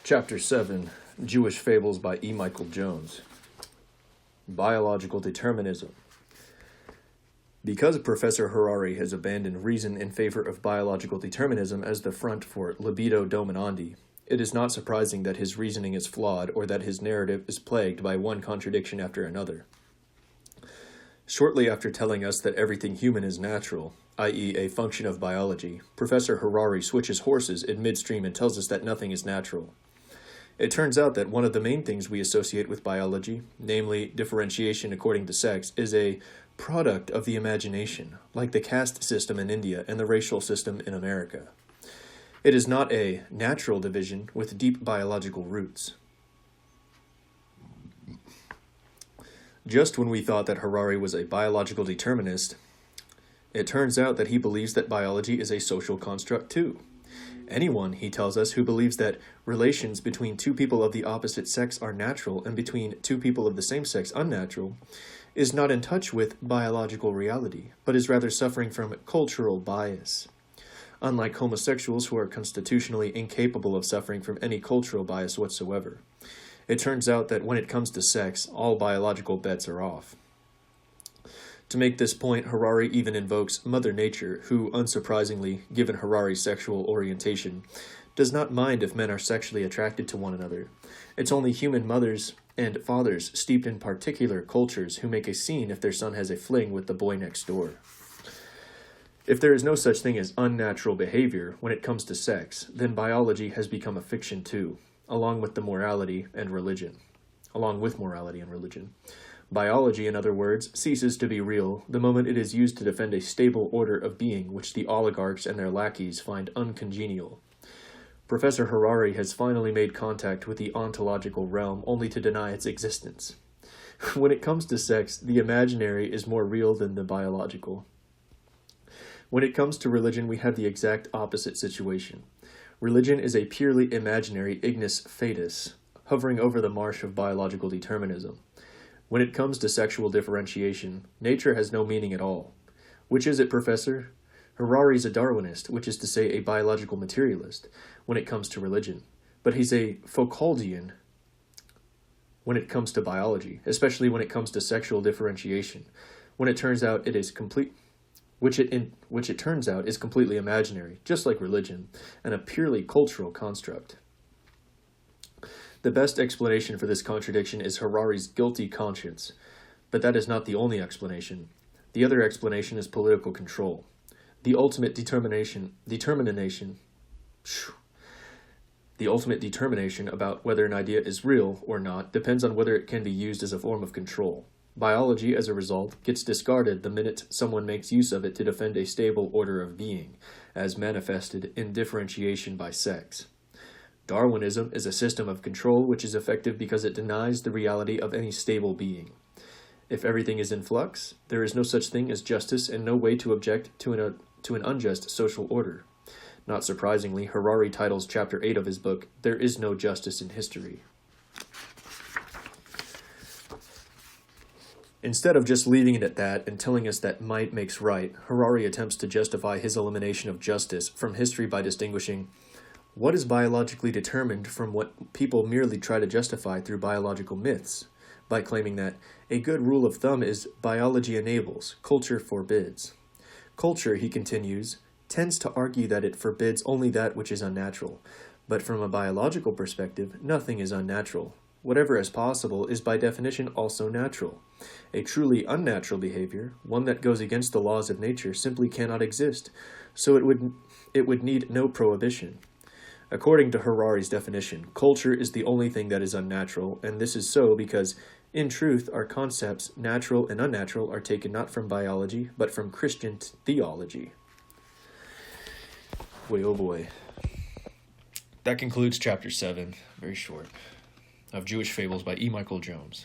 Chapter 7, Jewish Fables by E. Michael Jones. Biological Determinism. Because Professor Harari has abandoned reason in favor of biological determinism as the front for libido dominandi, it is not surprising that his reasoning is flawed or that his narrative is plagued by one contradiction after another. Shortly after telling us that everything human is natural, i.e. a function of biology, Professor Harari switches horses in midstream and tells us that nothing is natural. It turns out that one of the main things we associate with biology, namely differentiation according to sex, is a product of the imagination, like the caste system in India and the racial system in America. It is not a natural division with deep biological roots. Just when we thought that Harari was a biological determinist, it turns out that he believes that biology is a social construct too. Anyone, he tells us, who believes that relations between two people of the opposite sex are natural and between two people of the same sex unnatural is not in touch with biological reality, but is rather suffering from cultural bias. Unlike homosexuals who are constitutionally incapable of suffering from any cultural bias whatsoever. It turns out that when it comes to sex, all biological bets are off. To make this point, Harari even invokes Mother Nature, who, unsurprisingly, given Harari's sexual orientation, does not mind if men are sexually attracted to one another. It's only human mothers and fathers steeped in particular cultures who make a scene if their son has a fling with the boy next door. If there is no such thing as unnatural behavior when it comes to sex, then biology has become a fiction too, along with morality and religion. Biology, in other words, ceases to be real the moment it is used to defend a stable order of being which the oligarchs and their lackeys find uncongenial. Professor Harari has finally made contact with the ontological realm only to deny its existence. When it comes to sex, the imaginary is more real than the biological. When it comes to religion, we have the exact opposite situation. Religion is a purely imaginary ignis fatuus, hovering over the marsh of biological determinism. When it comes to sexual differentiation, nature has no meaning at all. Which is it, Professor? Harari's a Darwinist, which is to say a biological materialist, when it comes to religion. But he's a Foucauldian when it comes to biology, especially when it comes to sexual differentiation, when it turns out it is which it turns out is completely imaginary, just like religion, and a purely cultural construct. The best explanation for this contradiction is Harari's guilty conscience, but that is not the only explanation. The other explanation is political control. The ultimate determination about whether an idea is real or not depends on whether it can be used as a form of control. Biology, as a result, gets discarded the minute someone makes use of it to defend a stable order of being, as manifested in differentiation by sex. Darwinism is a system of control which is effective because it denies the reality of any stable being. If everything is in flux, there is no such thing as justice and no way to object to an unjust social order. Not surprisingly, Harari titles Chapter 8 of his book, There is No Justice in History. Instead of just leaving it at that and telling us that might makes right, Harari attempts to justify his elimination of justice from history by distinguishing what is biologically determined from what people merely try to justify through biological myths, by claiming that a good rule of thumb is biology enables, culture forbids. Culture, he continues, tends to argue that it forbids only that which is unnatural, but from a biological perspective, nothing is unnatural. Whatever is possible is by definition also natural. A truly unnatural behavior, one that goes against the laws of nature, simply cannot exist, so it would need no prohibition. According to Harari's definition, culture is the only thing that is unnatural, and this is so because, in truth, our concepts, natural and unnatural, are taken not from biology, but from Christian theology. Boy, oh boy. That concludes Chapter 7, very short, of Jewish Fables by E. Michael Jones.